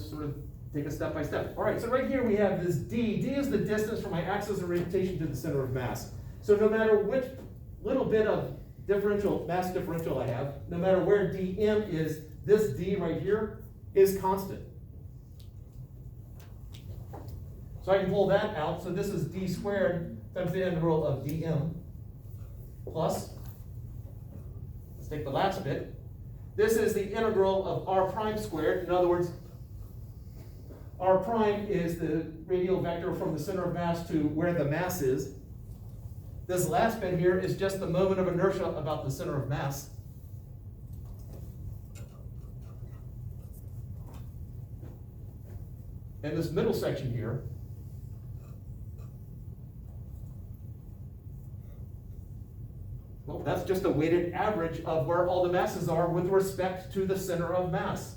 let's sort of take it step by step. All right, so right here we have this D. D is the distance from my axis of rotation to the center of mass. So no matter which little bit of mass differential I have, no matter where dm is, this D right here is constant. So I can pull that out. So this is D squared times the integral of dm plus, let's take the last bit. This is the integral of r prime squared. In other words, r prime is the radial vector from the center of mass to where the mass is. This last bit here is just the moment of inertia about the center of mass. And this middle section here well, that's just a weighted average of where all the masses are with respect to the center of mass.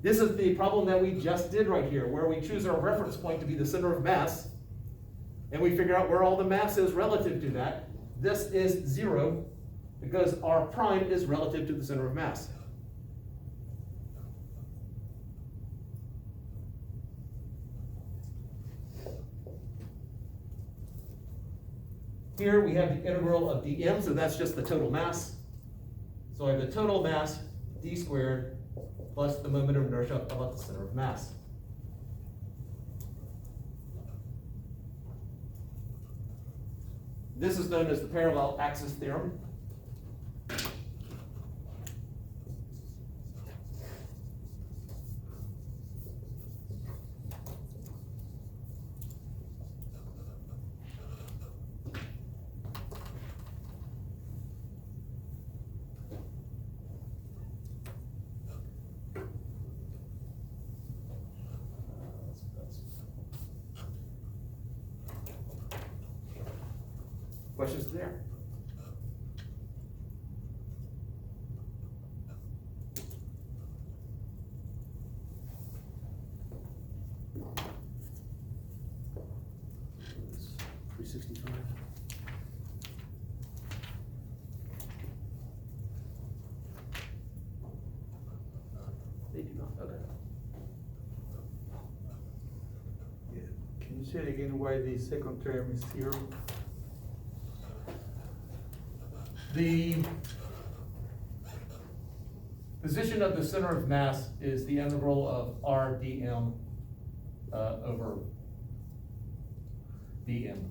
This is the problem that we just did right here, where we choose our reference point to be the center of mass, and we figure out where all the mass is relative to that. This is 0, because r prime is relative to the center of mass. Here we have the integral of dm, so that's just the total mass. So I have the total mass, d squared, plus the moment of inertia about the center of mass. This is known as the parallel axis theorem. Questions there? $365. They do not. Okay. Yeah. Can you say again why the second term is 0? The position of the center of mass is the integral of r dm over dm.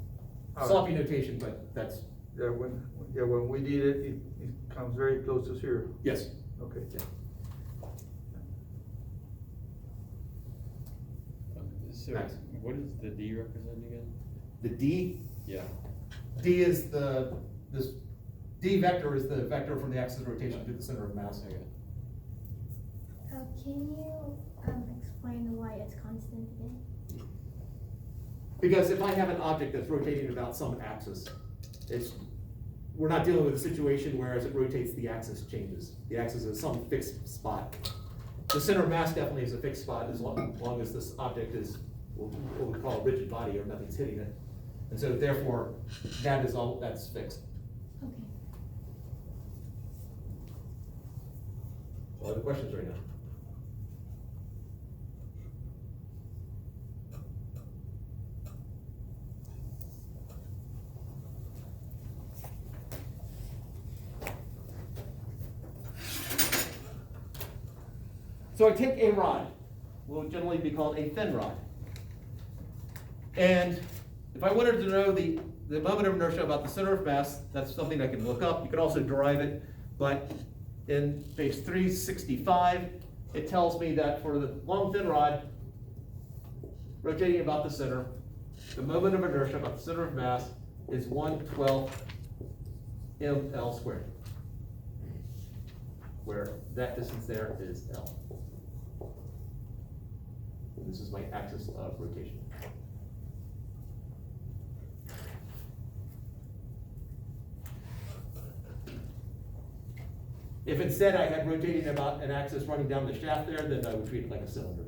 Sloppy notation, but that's. Yeah, when we did it, it comes very close to 0. Yes. Okay. Yeah. So Nice. what does the D represent again? The D? Yeah. D is this D vector is the vector from the axis of rotation to the center of mass. Okay. Can you explain why it's constant again? Because if I have an object that's rotating about some axis, we're not dealing with a situation where as it rotates, the axis changes. The axis is some fixed spot. The center of mass definitely is a fixed spot as long as this object is what we call a rigid body or nothing's hitting it. And so therefore, that is all that's fixed. Okay. What are the questions right now? So I take a rod, will generally be called a thin rod. And if I wanted to know the moment of inertia about the center of mass, that's something I can look up. You can also derive it, but in page 365, it tells me that for the long thin rod rotating about the center, the moment of inertia about the center of mass is 1/12 ml squared, where that distance there is L. And this is my axis of rotation. If instead I had rotating about an axis running down the shaft there, then I would treat it like a cylinder.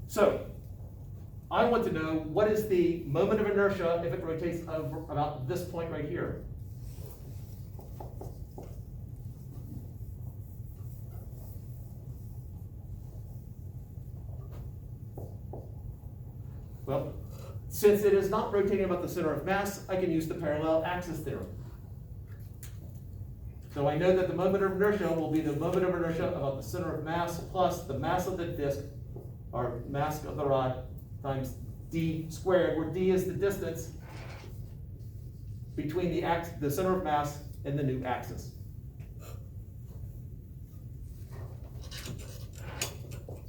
So, I want to know what is the moment of inertia if it rotates over about this point right here. Well, since it is not rotating about the center of mass, I can use the parallel axis theorem. So I know that the moment of inertia will be the moment of inertia about the center of mass plus the mass of the disk, or mass of the rod, times d squared, where d is the distance between the center of mass and the new axis.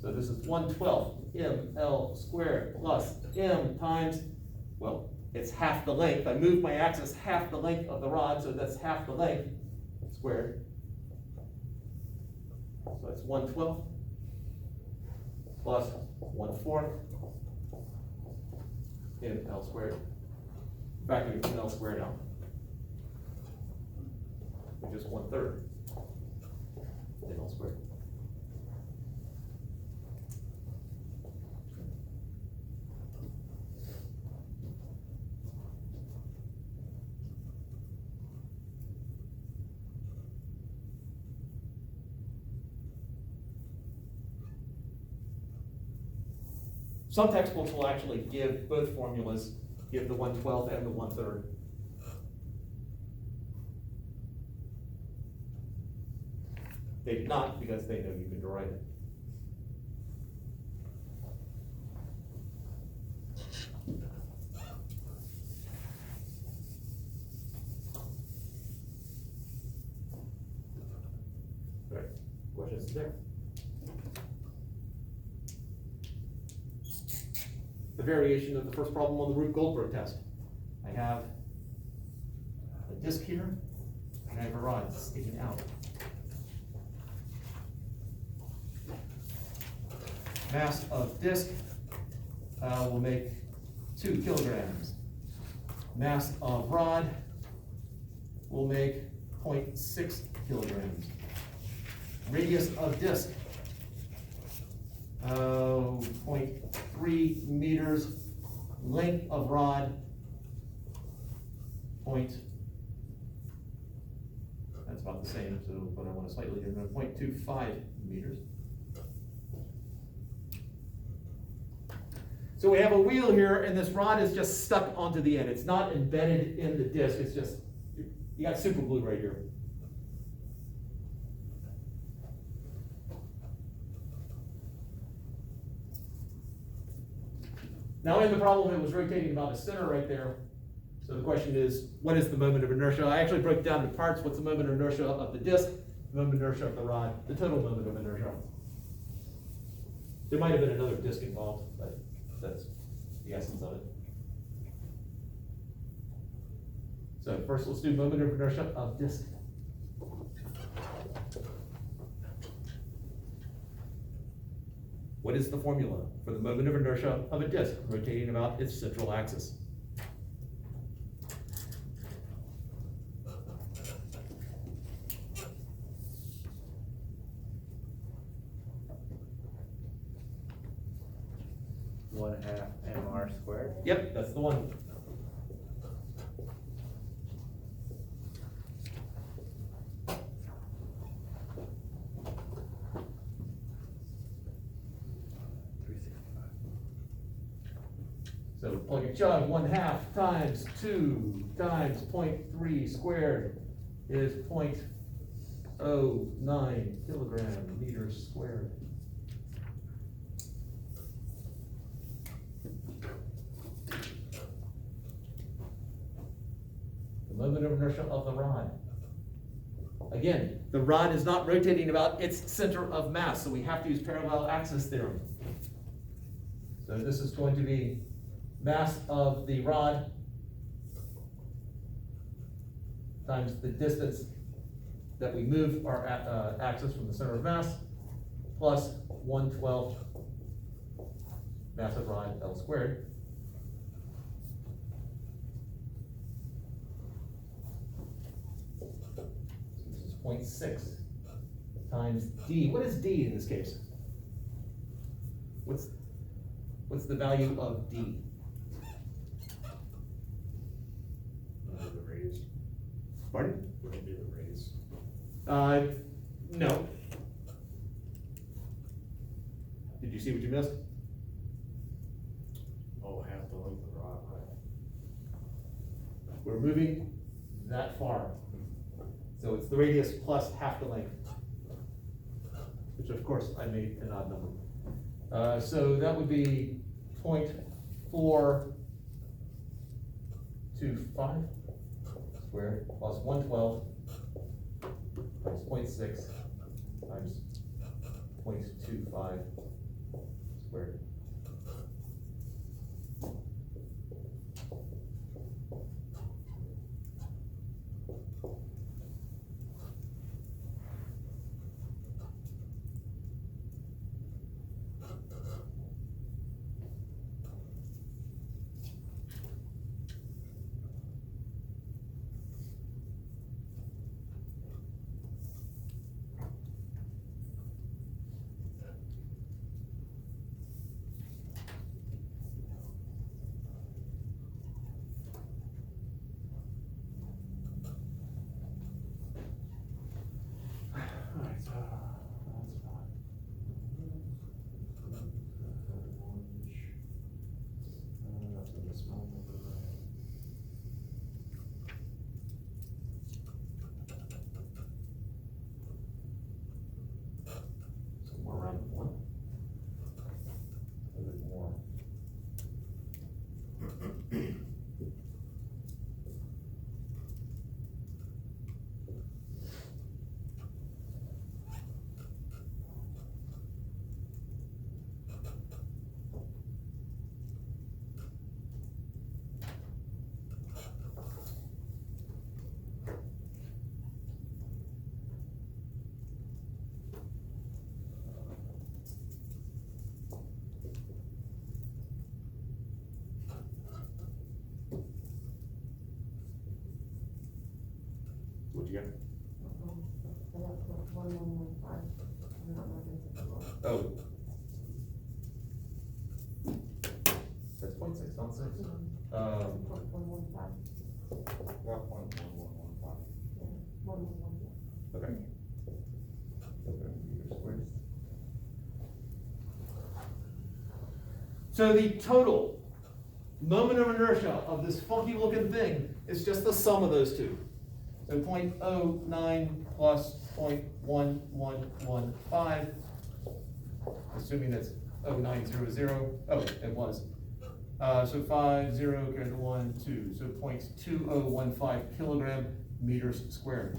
So this is 1/12 ml squared plus m times, well, it's half the length. I moved my axis half the length of the rod, so that's half the length squared. So that's 1/12 plus 1/4 ml squared. Factor ml squared out, which is 1/3 ml squared. Some textbooks will actually give both formulas, give the 1/12 and the 1/3. They did not, because they know you can derive it. All right, questions there? The variation of the first problem on the Rube-Goldberg test. I have a disk here, and I have a rod sticking out. Mass of disk will make 2 kilograms. Mass of rod will make 0.6 kilograms. Radius of disk, 0.3 meters. Length of rod, that's about the same, so, but I want a slightly different, 0.25 meters. So we have a wheel here, and this rod is just stuck onto the end. It's not embedded in the disc, it's just, you got super glue right here. Now in the problem, it was rotating about the center right there. So the question is, what is the moment of inertia? I actually broke it down into parts. What's the moment of inertia of the disc, the moment of inertia of the rod, the total moment of inertia. There might have been another disc involved, but that's the essence of it. So first, let's do moment of inertia of disk. What is the formula for the moment of inertia of a disk rotating about its central axis? One half mr squared. Yep, that's the one. So plug and chug, 1/2 times 2 times 0.3 squared is 0.09 kilogram meters squared. The moment of inertia of the rod. Again, the rod is not rotating about its center of mass, so we have to use parallel axis theorem. So this is going to be mass of the rod times the distance that we move our axis from the center of mass plus 1/12 mass of rod L squared. So this is 0.6 times D. What is D in this case? What's the value of D? The raise. Pardon? Would it be the raise? No. Did you see what you missed? Oh, Oh, half the length of the rod, right? We're moving that far. So it's the radius plus half the length. Which of course I made an odd number. So that would be 0.425 squared plus 112 times 0.6 times 0.25 squared. Alright, so that's fine. That's in the small number. Somewhere around 1. A bit more. What'd you get? Oh. That's 0.6, not 6. 1.1115. Okay. Meters squared. So the total moment of inertia of this funky looking thing is just the sum of those two. So 0.09 plus 0.1115, assuming that's 0900, oh, it was. So 5, 0, carry the 1, 2, so 0.2015 kilogram meters squared.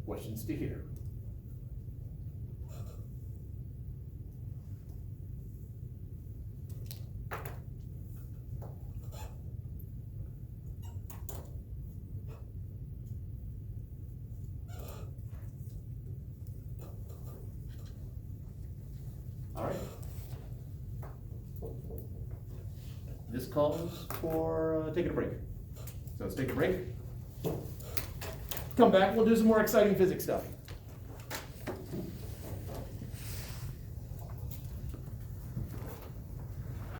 Questions to hear? All right. This calls for taking a break. So let's take a break. Come back, we'll do some more exciting physics stuff.